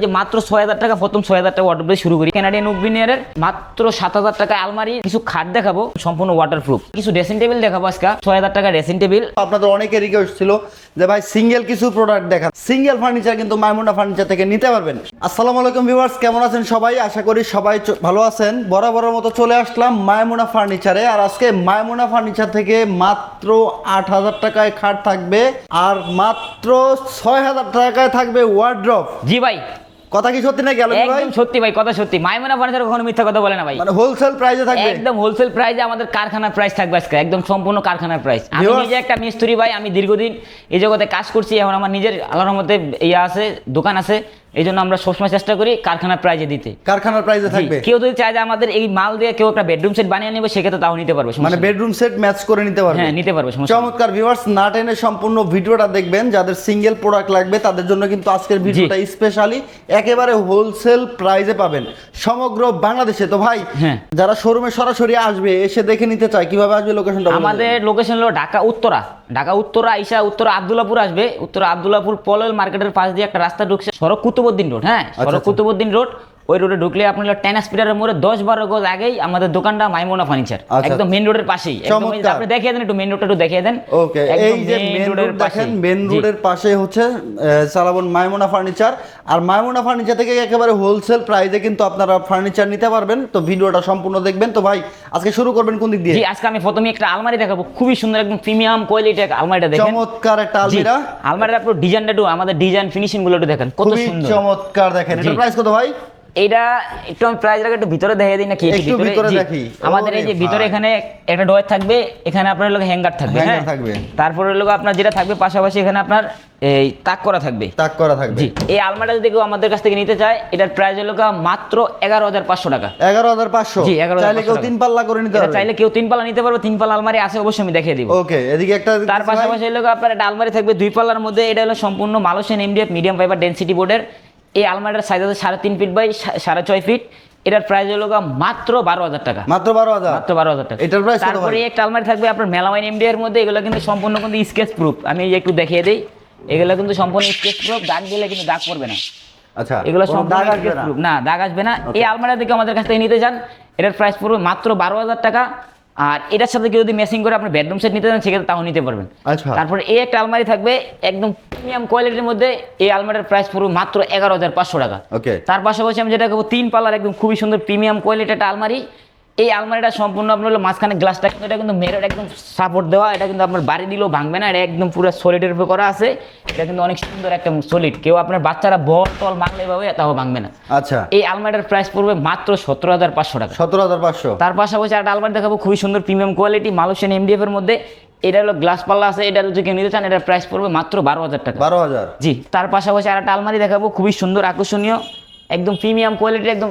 যে মাত্র ৬,০০০ টাকা, প্রথম ৬,০০০ টাকা ওয়াটার দিয়ে শুরু করি। ক্যানাডিয়ান উডভিনিয়ারের মাত্র ৭,০০০ টাকা আলমারি, কিছু খাট দেখাবো সম্পূর্ণ ওয়াটারপ্রুফ, কিছু ড্রেসিং টেবিল দেখাবো আজকে ৬,০০০ টাকা ড্রেসিং টেবিল। আপনাদের অনেকে রিকোয়েস্ট ছিল যে ভাই সিঙ্গেল কিছু প্রোডাক্ট দেখান, সিঙ্গেল ফার্নিচার কিন্তু মাইমুনা ফার্নিচার থেকে নিতে পারবেন। আসসালামু আলাইকুম ভিউয়ার্স, কেমন আছেন সবাই? আশা করি সবাই ভালো আছেন। বরাবরের মতো চলে আসলাম মাইমুনা ফার্নিচারে, আর আজকে মাইমুনা ফার্নিচার থেকে মাত্র ৮,০০০ টাকায় খাট থাকবে আর মাত্র ৬,০০০ টাকায় থাকবে ওয়ার্ড্রপ। জি ভাই, কথা কি সত্যি নাকি আলম ভাই? একদম সত্যি ভাই, কথা সত্যি। মাইমুনা ফার্নিচার কখনো মিথ্যা কথা বলে না ভাই, মানে হোলসেল প্রাইসে থাকবে, একদম হোলসেল প্রাইসে আমাদের কারখানার প্রাইস থাকবে আজকে, একদম সম্পূর্ণ কারখানার প্রাইস। আমি নিজে একটা মিস্ত্রি ভাই, আমি দীর্ঘদিন এই জগতে কাজ করছি, এখন আমার নিজের আল্লাহর মধ্যে ইয়া আছে, দোকান আছে, এই জন্য আমরা সবসময় চেষ্টা করি কারখানার প্রাইজে দিতে। কারখানার প্রাইসে থাকবে। কেউ যদি চায় যে আমাদের এই মাল দিয়ে কেউ একটা বেডরুম সেট বানিয়ে নেবে, সেক্ষেত্রে তাও নিতে পারবে, মানে বেডরুম সেট ম্যাচ করে নিতে পারবে। হ্যাঁ, নিতে পারবে। চমৎকার ভিউয়ার্স, না টেনে সম্পূর্ণ ভিডিওটা দেখবেন। যাদের সিঙ্গেল প্রোডাক্ট লাগবে তাদের জন্য কিন্তু আজকের ভিডিওটা স্পেশালি একেবারে হোলসেল প্রাইসে পাবেন সমগ্র বাংলাদেশে। তো ভাই, যারা শোরুমে সরাসরি আসবে, এসে দেখে নিতে চায়, কিভাবে আসবে? লোকেশনটা আমাদের লোকেশন হলো ঢাকা উত্তরা, আইসা উত্তরা আব্দুল্লাহপুর আসবে। উত্তরা আব্দুল্লাহপুর পলল মার্কেটের পাশ দিয়ে একটা রাস্তা ঢুকছে, সড়ক কুতুবউদ্দিন রোড। হ্যাঁ, সড়ক কুতুবউদ্দিন রোড, ওই রোডে ঢুকলে আপনার 10 হসপিটালের মোড়ে 10-12 গজ আগেই আমাদের দোকানটা মাইমুনা ফার্নিচার, একদম মেইন রোডের পাশেই। আপনি দেখিয়ে দেন, একটু মেইন রোডটা একটু দেখিয়ে দেন। ওকে, এই যে মেইন রোড দেখেন, মেইন রোডের পাশে হচ্ছে সালাবন মাইমুনা ফার্নিচার। আর মাইমুনা ফার্নিচার থেকে একেবারে হোলসেল প্রাইসে কিন্তু আপনারা ফার্নিচার নিতে পারবেন। তো ভিডিওটা সম্পূর্ণ দেখবেন। তো ভাই, আজকে শুরু করবেন কোন দিক দিয়ে? জি, আজকে আমি প্রথমে একটা আলমারি দেখাবো, খুবই সুন্দর, একদম প্রিমিয়াম কোয়ালিটির আলমারিটা দেখেন। চমৎকার একটা আলমিরা। আলমারিটা পুরো ডিজাইনটা একটু, আমাদের ডিজাইন ফিনিশিং গুলো একটু দেখেন, কত সুন্দর, চমৎকার। দেখেন এটার প্রাইস কত ভাই? এইটা একটু আমি প্রাইস রাখা একটু ভিতরে দেখিয়ে দিই নাকি? একটু ভিতরে দেখি। আমাদের এই যে ভিতরে এখানে একটা ডয়ার থাকবে, এখানে আপনার লোক হ্যাঙ্গার থাকবে। হ্যাঁ, তারপরে লোক আপনার যেটা থাকবে পাশাপাশি এখানে আপনার এই তাক করা থাকবে। জি, এই আলমারিটা যদি কেউ আমাদের কাছ থেকে নিতে চায়, এটার প্রাইস হলো মাত্র 11,500 টাকা। 11,500? জি, 11,500। চাইলে কেউ 3 পাল্লা করে নিতে পারবে। চাইলে কেউ 3 পাল্লা নিতে পারবে। 3 পাল্লা আলমারি আছে, অবশ্যই আমি দেখিয়ে দিব। ওকে, এদিকে একটা। তার পাশাপাশি লোক আপনার একটা আলমারি থাকবে 2 পাল্লার মধ্যে। এটা হলো সম্পূর্ণ Malaysian MDF medium fibre density বোর্ডের। এই আলমারিটার সাইজ আছে 3.5 ফিট বাই 6.5 ফিট। এটার প্রাইস হলো মাত্র 12,000 টাকা। মাত্র 12,000? মাত্র 12,000 টাকা। এটার প্রাইস কত? তারপরে একটা আলমারি থাকবে আপনার মেলামাইন এমডিএফ এর মধ্যে। এগুলো কিন্তু সম্পূর্ণ কিন্তু স্কেচ প্রুফ। আমি একটু দেখিয়ে দেই, এগুলো কিন্তু সম্পূর্ণ স্কেচ প্রুফ, দাগ দিলে কিন্তু দাগ পড়বে না। আচ্ছা, এগুলো সম্পূর্ণ স্কেচ প্রুফ, না দাগ আসবে না। এই আলমারিটা থেকে আমাদের কাছ থেকে নিতে চান, এটার প্রাইস পড়বে মাত্র 12,000 টাকা। আর এটার সাথে কেউ যদি ম্যাচিং করে আপনি বেডরুম সেট নিতে চান, সেক্ষেত্রে তাও নিতে পারবেন। আচ্ছা, তারপরে এই একটা আলমারি থাকবে একদম প্রিমিয়াম কোয়ালিটির মধ্যে। এই আলমারির প্রাইস পড়বে মাত্র 11,500 টাকা। ওকে, তার পাশাপাশি আমি যেটা করবো 3 পাল্লার একদম খুবই সুন্দর প্রিমিয়াম কোয়ালিটির একটা আলমারি। এই আলমারিটা সম্পূর্ণ আপনার হলো মাঝখানে গ্লাসটা কিন্তু এটা কিন্তু মেরর একদম সাপোর্ট দেওয়া, এটা কিন্তু আপনার বাড়ি দিলেও ভাঙবে না, এটা একদম পুরো সলিডের উপর করা আছে। এটা কিন্তু অনেক সুন্দর একটা সলিড, কেউ আপনার বাচ্চারা বল টল ভাঙলে ভাবে তাও ভাঙবে না। আচ্ছা, এই আলমারিটার প্রাইস পড়বে মাত্র 17,500 টাকা। 17,500? তার পাশাপাশি একটা আলমারি দেখাবো খুবই সুন্দর প্রিমিয়াম কোয়ালিটি মালয়েশিয়ান এমডিএফ এর মধ্যে। এটা হলো গ্লাস পাল্লা আছে, এটা যদি কেউ নিতে চান, এটার প্রাইস পড়বে মাত্র 12,000 টাকা। 12,000? জি। তার পাশাপাশি আর একটা আলমারি দেখাবো খুবই সুন্দর আকর্ষণীয়, একদম প্রিমিয়াম কোয়ালিটির, একদম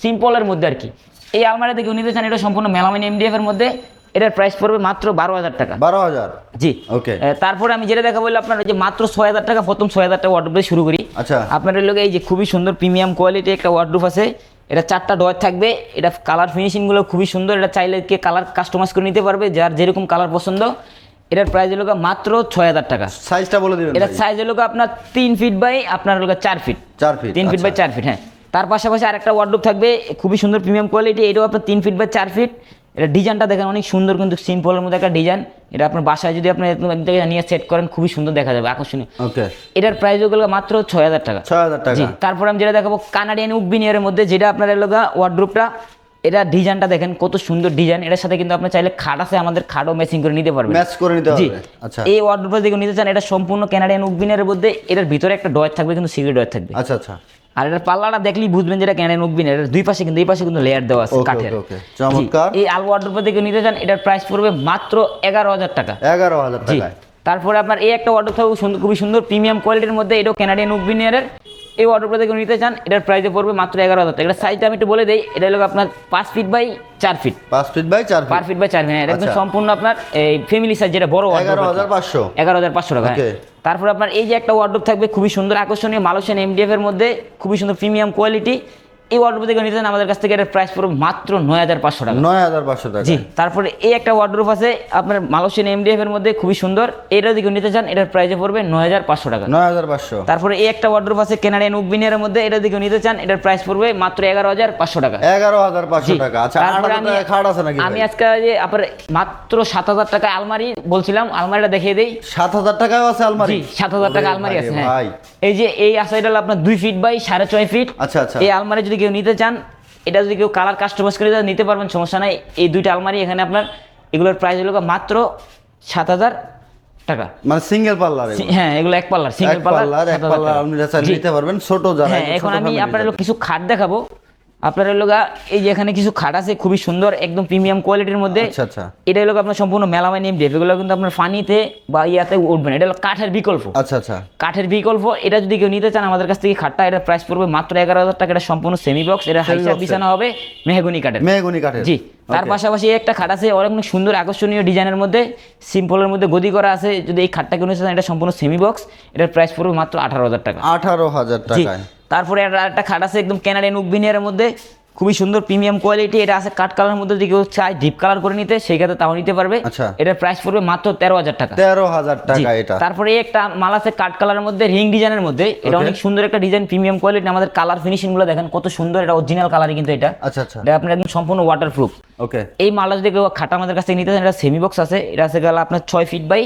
সিম্পলের মধ্যে আর কি। এই আলমারিটা কেউ নিতে চান, এটা সম্পূর্ণ মেলামাইন এমডিএফ এর মধ্যে। এটার প্রাইস পড়বে মাত্র 12,000 টাকা। 12,000? জি। ওকে। তারপরে আমি যেটা দেখা বললাম আপনার যে মাত্র 6,000 টাকা, প্রথম 6,000 টাকা ওয়ার্ডরোব দিয়ে শুরু করি। আচ্ছা, আপনাদের লোক এই যে খুবই সুন্দর প্রিমিয়াম কোয়ালিটি একটা ওয়ার্ডরোব আছে। এটা 4টা ডয়ার থাকবে, এটা কালার ফিনিশিংগুলো খুবই সুন্দর। এটা চাইলে কে কালার কাস্টমাইজ করে নিতে পারবে, যার যেরকম কালার পছন্দ। এটার প্রাইস হলো মাত্র 6,000 টাকা। সাইজটা বলে দিবেন? এটা সাইজ হলো আপনার 3 ফিট বাই আপনার হলো 4 feet. 4 feet? 3 feet by 4 feet, হ্যাঁ। তার পাশাপাশি আরেকটা ওয়ার্ডরোব থাকবে খুবই সুন্দর প্রিমিয়াম কোয়ালিটি, এটাও আপনার 3 ফিট বাই 4 ফিট। এটা ডিজাইনটা দেখেন অনেক সুন্দর, কিন্তু সিম্পলের মধ্যে একটা ডিজাইন। এটা আপনার বাসায় যদি আপনি এক জায়গায় নিয়ে সেট করেন, খুবই সুন্দর দেখা যাবে, আকর্ষণীয়। ওকে। এটার প্রাইস হলো মাত্র 6,000 টাকা। 6,000 টাকা? জি। তারপর আমি যেটা দেখাবো কানাডিয়ান উডভিনিয়ারের মধ্যে, যেটা আপনার ওয়ার্ডরোবটা, এটা ডিজাইনটা দেখেন কত সুন্দর ডিজাইন। এটার সাথে কিন্তু আপনি চাইলে খাট আছে, আমাদের খাটও ম্যাচিং করে নিতে পারবেন। ম্যাচ করে নিতে জি। পারবে? আচ্ছা। এই ওয়ার্ডরোবটা যদি নিতে চান, এটা সম্পূর্ণ কানাডিয়ান উডভিনিয়ারের মধ্যে। এটার ভিতরে একটা ডয়ার থাকবে, কিন্তু সিক্রেট ডয়ার থাকবে। আচ্ছা আচ্ছা। আর এটার পাল্লাটা দেখলেই বুঝবেন যেটা কানাডিয়ান উডভিনিয়ার। এর দুই পাশে কিন্তু, এই পাশে কিন্তু লেয়ার দেওয়া আছে কাঠের। ওকে, চমৎকার। এই আল ওয়ার্ডরোবটা থেকে নিতে চান, এটার প্রাইস পড়বে মাত্র 11,000 টাকা। 11,000 টাকা? তারপরে আপনার এই একটা ওয়ার্ডরোব থাকবে খুবই সুন্দর প্রিমিয়াম কোয়ালিটির মধ্যে, এটাও কানাডিয়ান উডভিনিয়ারের। এই ওয়ার্ডরোবটা থেকে নিতে চান, এটার প্রাইসে পড়বে মাত্র 11,000 টাকা। এটার সাইজটা আমি একটু বলে দেই, এটা হলো আপনার 5 feet by 4 feet. 5 feet by 4 feet? 5 feet by 4 feet, এটা একদম সম্পূর্ণ আপনার এই ফ্যামিলি সাইজ, যেটা বড় ওয়ার্ডরোব। 11,500? 11,500 টাকা। তারপর আপনার এই যে একটা ওয়ার্ডরোব থাকবে খুবই সুন্দর আকর্ষণীয় মালয়েশিয়ান এমডিএফ এর মধ্যে, খুবই সুন্দর প্রিমিয়াম কোয়ালিটি। এই ওয়ার্ডরোব থেকে নিতে চান আমাদের কাছ থেকে এটার প্রাইস পড়বে মাত্র 9,500 টাকা। 9,500 টাকা। জি, তারপরে এই একটা ওয়ার্ডরোব আছে আপনার মালয়েশিয়ান এমডিএফ এর মধ্যে খুবই সুন্দর, এটা যদি কেউ নিতে চান এটার প্রাইসে পড়বে 9,500 টাকা। 9,500। তারপরে এই একটা ওয়ার্ডরোব আছে কানাডিয়ান উকবিনের মধ্যে, এটা যদি কেউ নিতে চান এটার প্রাইস পড়বে মাত্র 11,500 টাকা। 11,500 টাকা। আচ্ছা, তারপরে 8,000 টাকা খাট আছে নাকি? আমি আজকে যে আপনার মাত্র 7,000 টাকা আলমারি বলছিলাম, আলমারিটা দেখিয়ে দেই। 7,000 টাকাও আছে আলমারি? জি, 7,000 টাকা আলমারি আছে। হ্যাঁ, ভাই এই যে এই আছে, এটা হলো আপনার 2 ফিট বাই 6.5 ফিট। আচ্ছা আচ্ছা। এই আলমারি যদি কেউ নিতে চান, এটা যদি কেউ কালার কাস্টমাইজ করে দেন নিতে পারবেন, সমস্যা নাই। এই দুইটা আলমারি এখানে আপনার এগুলোর প্রাইস হলো মাত্র 7,000 টাকা। মানে সিঙ্গেল পাল্লার? হ্যাঁ, এগুলো এক পাল্লার, সিঙ্গেল পাল্লার, এক পাল্লার আলমারি চাইলে নিতে পারবেন, ছোট যারা। হ্যাঁ, এখন আমি আপনার কিছু খাট দেখাবো। আপনার লোক এই যে এখানে কিছু খাট আছে খুবই সুন্দর, একদম প্রিমিয়াম কোয়ালিটির মধ্যে। আচ্ছা আচ্ছা। এটা হলো আপনার সম্পূর্ণ মেলামাইন এমডিএফ, এগুলো কিন্তু আপনার ফানিতে বা ইয়াতে উঠবে না, এটা হলো কাঠের বিকল্প। আচ্ছা আচ্ছা। কাঠের বিকল্প, এটা যদি কেউ নিতে চান আমাদের কাছ থেকে খাটটা, এটা প্রাইস পড়বে মাত্র 11,000 টাকা। এটা সম্পূর্ণ সেমি বক্স, এটা হাইসার বিছানা হবে মেহগনি কাঠের। মেহগনি কাঠের? জি। তার পাশাপাশি একটা খাট আছে অনেক সুন্দর আকর্ষণীয় ডিজাইনের মধ্যে, সিম্পলের মধ্যে গদি করা আছে। যদি এই খাটটা কেউ নিতে চান, এটা সম্পূর্ণ সেমি বক্স, এটার প্রাইস পড়বে মাত্র 18,000 টাকা। 18,000 টাকায়। তারপরে একটা খাট আছে একদম কানাডিয়ান উকবিনিয়ারের মধ্যে, খুবই সুন্দর প্রিমিয়াম কোয়ালিটি। এটা আছে কাঠ কালারের মধ্যে, যদি কেউ চায় ডিপ কালার করে নিতে সেই ক্ষেত্রে তাও নিতে পারবে। আচ্ছা। এটার প্রাইস পড়বে মাত্র 13,000 টাকা। 13,000 টাকা এটা। তারপরে একটা মাল আছে কাঠ কালারের মধ্যে, রিং ডিজাইনের মধ্যে, এটা অনেক সুন্দর একটা ডিজাইন, প্রিমিয়াম কোয়ালিটি। আমাদের কালার ফিনিশিং গুলো দেখেন কত সুন্দর, এটা অরিজিনাল কালারই কিন্তু এটা। আচ্ছা আচ্ছা। এটা আপনার একদম সম্পূর্ণ ওয়াটারপ্রুফ। ওকে। এই মালটা যদি কেউ খাটা আমাদের কাছ থেকে নিতে চান, এটা সেমি বক্স আছে, এটা আছে গেল আপনার 6 ফিট বাই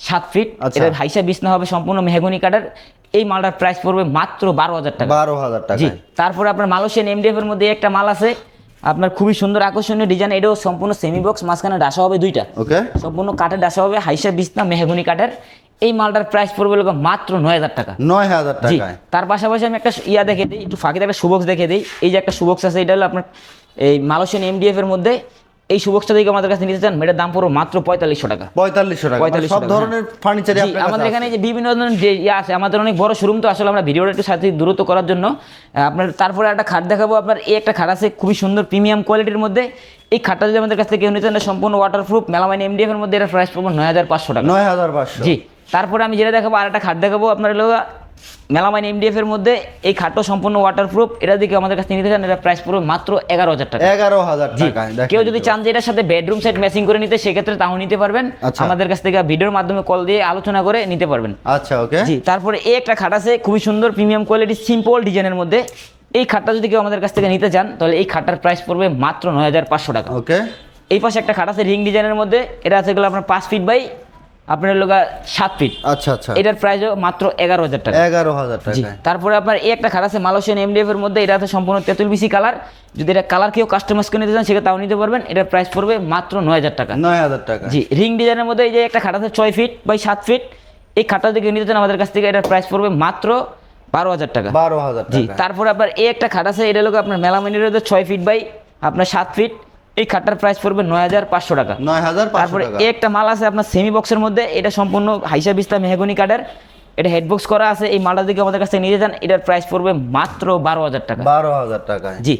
7 ফিট। এটা হাইসা বিছনা হবে সম্পূর্ণ মেহগনি কাঠের। এই মালটার প্রাইস পড়বে মাত্র 12,000 টাকা। 12,000 টাকা। জি। তারপরে আপনার মালয়েশিয়ান এমডিএফ এর মধ্যে একটা মাল আছে আপনার খুবই সুন্দর আকর্ষণীয় ডিজাইন, এটাও সম্পূর্ণ সেমি বক্স, মাঝখানে ডাসা হবে দুইটা। ওকে। সম্পূর্ণ কাঠের ডাসা হবে, হাইসা বিছনা মেহগনি কাঠের। এই মালটার প্রাইস পড়বে মাত্র 9,000 টাকা। 9,000 জি। টাকায়। তার পাশাপাশি আমি একটা ইয়া দেখে দিই, একটু ফাঁকিতে একটা সুবক্স দেখে দিই। এই যে একটা সুবক্স আছে, এটা হলো আপনার এই মালয়েশিয়ান এমডিএফ এর মধ্যে। এই সুবক্সটা থেকে আমাদের কাছে নিতে চান, এটার দাম পড়বে মাত্র 4500 টাকা। 4500 টাকা। 4500 সব টাকা, ধরনের ফার্নিচারই আপনাদের কাছে আমাদের এখানে যে বিভিন্ন ধরনের যে ইয়া আছে, আমাদের অনেক বড় শোরুম, তো আসলে আমরা ভিডিওটা একটু সাথে দূরত্ব করার জন্য আপনার। তারপরে একটা খাট দেখাবো আপনার, এই একটা খাট আছে খুবই সুন্দর প্রিমিয়াম কোয়ালিটির মধ্যে। এই খাটটা যদি আমাদের কাছ থেকে কেউ নিতে চান, সম্পূর্ণ ওয়াটারপ্রুফ মেলামাইন এমডিএফ এর মধ্যে, এটা প্রাইস পড়বে 9,500 টাকা। 9,500। জি। তারপরে আমি যেটা দেখাবো, আর একটা খাট দেখাবো আপনার মেলামাইন এমডিএফ এর মধ্যে। এই খাটটা সম্পূর্ণ ওয়াটারপ্রুফ, এটা দিকে আমাদের কাছে নিতে চান, এটা প্রাইস পড়বে মাত্র 11,000 টাকা। 11,000 টাকা। কেউ যদি চান যে এটার সাথে বেডরুম সেট ম্যাচিং করে নিতে, সেক্ষেত্রে তাও নিতে পারবেন। আমাদের কাছ থেকে ভিডিওর মাধ্যমে কল দিয়ে আলোচনা করে নিতে পারবেন। আচ্ছা, ওকে। জি। তারপরে এই একটা খাট আছে খুবই সুন্দর প্রিমিয়াম কোয়ালিটি, সিম্পল ডিজাইনের মধ্যে। এই খাটটা যদি কেউ আমাদের কাছ থেকে নিতে চান, তাহলে এই খাটটার প্রাইস পড়বে মাত্র 9,500 টাকা। ওকে। এই পাশে একটা খাট আছে রিং ডিজাইনের মধ্যে, এটা আছে গেলো আপনার 5 ফিট বাই আপনার 7 ফিট। আচ্ছা আচ্ছা। এটার প্রাইস মাত্র 11,000 টাকা। 11,000 জি। টাকা। তারপরে আপনার এই একটা খাট আছে মালয়েশিয়ান এমডিএফ এর মধ্যে, এটা আছে সম্পূর্ণ তেঁতুল বিসি কালার। যদি এটা কালার কেউ কাস্টমাইজ করে নিতে চান, সেটা তাও নিতে পারবেন। এটার প্রাইস পড়বে মাত্র 9,000 টাকা। 9,000 টাকা। জি। রিং ডিজাইনের মধ্যে এই যে একটা খাট আছে 6 ফিট বাই 7 ফিট। এই খাটটা যদি কেউ নিতে চান আমাদের কাছ থেকে, এটার প্রাইস পড়বে মাত্র 12,000 টাকা। 12,000 জি। টাকা। তারপরে আপনার এই একটা খাট আছে, এটা হলো আপনার মেলামাইনের 6 ফিট বাই আপনার 7 ফিট। এই খাটটার প্রাইস পড়বে 9,500 টাকা। 9,500 তারপরে টাকা। এই একটা মাল আছে আপনার সেমি বক্সের মধ্যে, এটা সম্পূর্ণ হাইসা বিস্তা মেহগনি কাঠের। এটা হেডবক্স করা আছে। এই মালটা দিকে আমাদের কাছে নিয়ে যান, এটার প্রাইস পড়বে মাত্র 12,000 টাকা। 12,000 টাকায়। জি।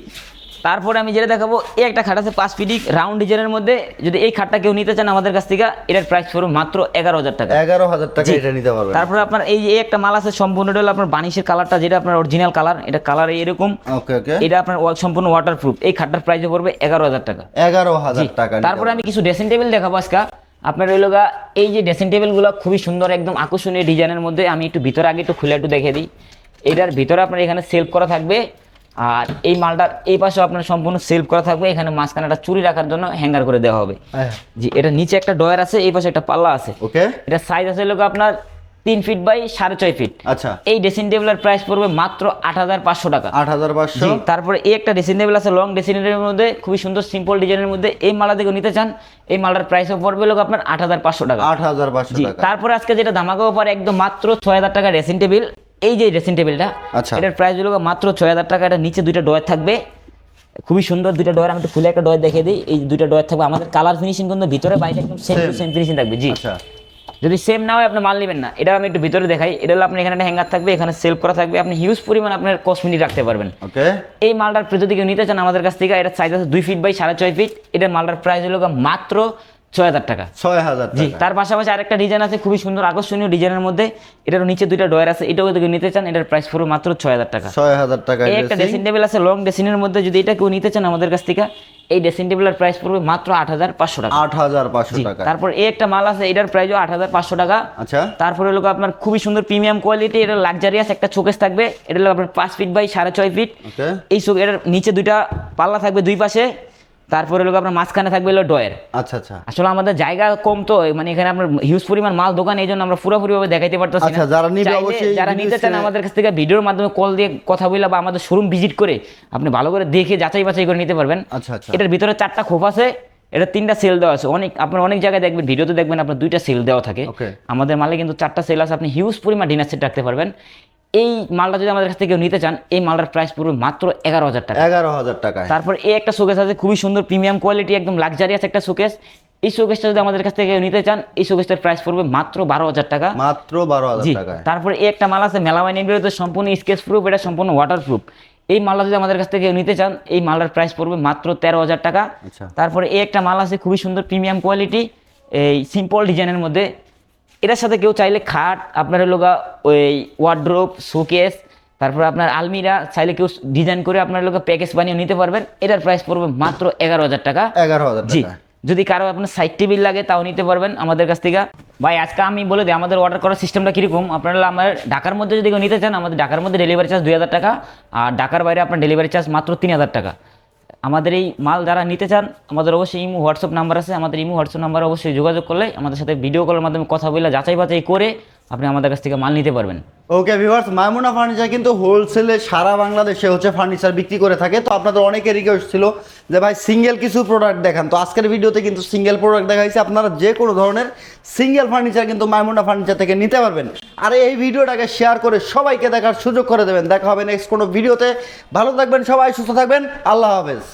তারপরে আমি যেটা দেখাবো, এই একটা খাট আছে 5 ফিট রাউন্ড ডিজাইনের মধ্যে। যদি এই খাটটা কেউ নিতে চান আমাদের কাছ থেকে, এটার প্রাইস পড়বে মাত্র 11,000 টাকা। 11,000 টাকা এটা নিতে পারবেন। তারপরে আপনার এই যে একটা মাল আছে সম্পূর্ণ, এটা হলো আপনার বানিশের কালারটা, যেটা আপনার অরিজিনাল কালার, এটা কালার এরকম। ওকে ওকে। এটা আপনার সম্পূর্ণ ওয়াটারপ্রুফ। এই খাটটার প্রাইস পড়বে 11,000 টাকা। 11,000 টাকা। তারপরে আমি কিছু ড্রেসিং টেবিল দেখাবো আজকে আপনার। এই যে ড্রেসিং টেবিলগুলো খুবই সুন্দর, একদম আকর্ষণীয় ডিজাইনের মধ্যে। আমি একটু ভিতরে আগে একটু খুলে একটু দেখে দিই। এটার ভিতরে আপনার এখানে সেলফ করা থাকবে, আর এই মালটার এই পাশেও আপনার সম্পূর্ণ সেলফ করা থাকবে। এখানে মাঝখানে একটা চুরি রাখার জন্য হ্যাঙ্গার করে দেওয়া হবে। জি। এটা নিচে একটা ডয়ার আছে, এই পাশে একটা পাল্লা আছে। ওকে। এটা সাইজ আছে আপনার 3 ফিট বাই 6.5 ফিট। আচ্ছা। এই ড্রেসিং টেবিলের প্রাইস পড়বে মাত্র 8,500 টাকা। 8,500। জি। তারপরে এই একটা ড্রেসিং টেবিল আছে লং ড্রেসিং টেবিলের মধ্যে, খুবই সুন্দর সিম্পল ডিজাইনের মধ্যে। এই মালা থেকে নিতে চান, এই মালটার প্রাইসও পড়বে আপনার 8,500 টাকা। 8,500 জি। টাকা। তারপরে আজকে যেটা ধামাকা অফার, একদম মাত্র 6,000 টাকা ড্রেসিং টেবিল। এই যে ড্রেসিং টেবিলটা, আচ্ছা। এটার প্রাইস মাত্র 6,000 টাকা। এটা নিচে দুইটা ডয়ার থাকবে, খুবই সুন্দর দুইটা ডয়ার। আমি একটু খুলে একটা ডয়ার দেখিয়ে দিই। এই দুইটা ডয়ার থাকবে। আমাদের কালার ফিনিশিং কিন্তু ভিতরে বাইরে একদম সেম টু সেম ফিনিশিং থাকবে। জি। আচ্ছা। যদি সেম না হয় আপনি মাল নেবেন না। এটা আমি একটু ভিতরে দেখাই। এটা হলো আপনার এখানে একটা হ্যাঙ্গার থাকবে, এখানে সেলফ করা থাকবে। আপনি হিউজ পরিমাণ আপনার কসমেটিক রাখতে পারবেন। ওকে। এই মালটার যদি কেউ নিতে চান আমাদের কাছ থেকে, এটা সাইজ আছে 2 ফিট বাই 6.5 ফিট। এটার মালটার প্রাইস হলো মাত্র 6000 টাকা। 6000 জি, টাকা। তার পাশাপাশি আরেকটা ডিজাইন আছে খুবই সুন্দর আকর্ষণীয় ডিজাইনের মধ্যে, এটার নিচে দুইটা ডয়ার আছে, এটাও যদি নিতে চান এটার প্রাইস পড়বে মাত্র 6000 টাকা। 6000 টাকা। এই একটা ড্রেসিং টেবিল আছে লং ড্রেসিংয়ের মধ্যে, যদি এটা কেউ নিতে চান আমাদের কাছ থেকে এই ড্রেসিং টেবিলের প্রাইস পড়বে মাত্র 8500 টাকা। 8500 জি, টাকা। তারপর এই একটা মাল আছে, এটার প্রাইসও 8500 টাকা। আচ্ছা। তারপরে হলো আপনার খুবই সুন্দর প্রিমিয়াম কোয়ালিটি, এটা লাক্সারিয়াস একটা শোকেস থাকবে, এটা হলো আপনার 5 ফিট বাই 6.5 ফিট। ওকে। এই শোকেস এর নিচে দুইটা পাল্লা থাকবে দুই পাশে, তারপরে হলো আপনার মাঝখানে থাকবে হলো ডয়ার। আচ্ছা আচ্ছা। আসলে আমাদের জায়গা কম তো, মানে এখানে আপনার হিউজ পরিমাণ মাল দোকান, এই জন্য আমরা পুরোপুরি ভাবে দেখাইতে পারতেছি না। আচ্ছা, যারা নিবে চাইলে অবশ্যই যারা video নিতে চান screen-এ- আমাদের কাছ থেকে ভিডিওর মাধ্যমে কল দিয়ে কথা বলে বা আমাদের শোরুম ভিজিট করে আপনি ভালো করে দেখে যাচাই বাছাই করে নিতে পারবেন। আচ্ছা আচ্ছা। এটার ভিতরে 4টা খোপ আছে, এটা 3টা সেল দেওয়া আছে। আপনার অনেক জায়গায় দেখবেন ভিডিওতে দেখবেন আপনার 2টা সেল দেওয়া থাকে। Okay. আমাদের মালে কিন্তু 4টা সেল আছে, আপনি হিউজ পরিমাণ ডিনার সেট রাখতে পারবেন। এই মালটা যদি আমাদের কাছ থেকে কেউ নিতে চান এই মালটার প্রাইস পড়বে মাত্র 11000 টাকা। 11000 টাকায়। তারপর এই একটা শোকেস আছে খুবই সুন্দর প্রিমিয়াম কোয়ালিটি, একদম লাক্সারিয়াস একটা শোকেস। এই শোকেসটা যদি আমাদের কাছ থেকে কেউ নিতে চান এই শোকেসটার প্রাইস পড়বে মাত্র 12000 টাকা। মাত্র 12000 জি, টাকায়। তারপর এই একটা মাল আছে মেলামাইনের বিরুদ্ধে সম্পূর্ণ স্কেচ প্রুফ, এটা সম্পূর্ণ ওয়াটার প্রুফ। এই মালটা যদি আমাদের কাছ থেকে কেউ নিতে চান এই মালটার প্রাইস পড়বে মাত্র 13000 টাকা। আচ্ছা। তারপরে এই একটা মাল আছে খুবই সুন্দর প্রিমিয়াম কোয়ালিটি, এই সিম্পল ডিজাইনের মধ্যে, এটার সাথে কেউ চাইলে খাট, আপনার হলো ওই ওয়ার্ড্রোব, শোকেস, তারপর আপনার আলমিরা চাইলে কেউ ডিজাইন করে আপনার লোক প্যাকেজ বানিয়ে নিতে পারবেন। এটার প্রাইস পড়বে মাত্র 11000 টাকা। 11000 জি, টাকা। যদি কারো আপনার সাইড টেবিল লাগে তাও নিতে পারবেন আমাদের কাছ থেকে। ভাই আজকে আমি বলে দিই আমাদের অর্ডার করার সিস্টেমটা কীরকম। আপনারা আমার ঢাকার মধ্যে যদি কেউ নিতে চান আমাদের ঢাকার মধ্যে ডেলিভারি চার্জ 2000 টাকা, আর ঢাকার বাইরে আপনার ডেলিভারি চার্জ মাত্র 3000 টাকা। আমাদের এই মাল যারা নিতে চান আমাদের অবশ্যই ইমো হোয়াটসঅ্যাপ নাম্বার আছে, আমাদের ইমো হোয়াটসঅ্যাপ নাম্বারে অবশ্যই যোগাযোগ করলে আমাদের সাথে ভিডিও কলের মাধ্যমে কথা বলে যাচাই বাছাই করে আপনি আমাদের কাছ থেকে মাল নিতে পারবেন। ওকে ভিউয়ার্স, মাইমুনা ফার্নিচার কিন্তু হোলসেলে সারা বাংলাদেশে হচ্ছে ফার্নিচার বিক্রি করে থাকে। তো আপনাদের অনেকের রিকোয়েস্ট ছিল যে ভাই সিঙ্গেল কিছু প্রোডাক্ট দেখান, তো আজকের ভিডিওতে কিন্তু সিঙ্গেল প্রোডাক্ট দেখাইছি। আপনারা যে কোনো ধরনের সিঙ্গেল ফার্নিচার কিন্তু মাইমুনা ফার্নিচার থেকে নিতে পারবেন। আর এই ভিডিওটাকে শেয়ার করে সবাইকে দেখার সুযোগ করে দেবেন। দেখা হবে নেক্সট কোনো ভিডিওতে। ভালো থাকবেন সবাই, সুস্থ থাকবেন, আল্লাহ হাফেজ।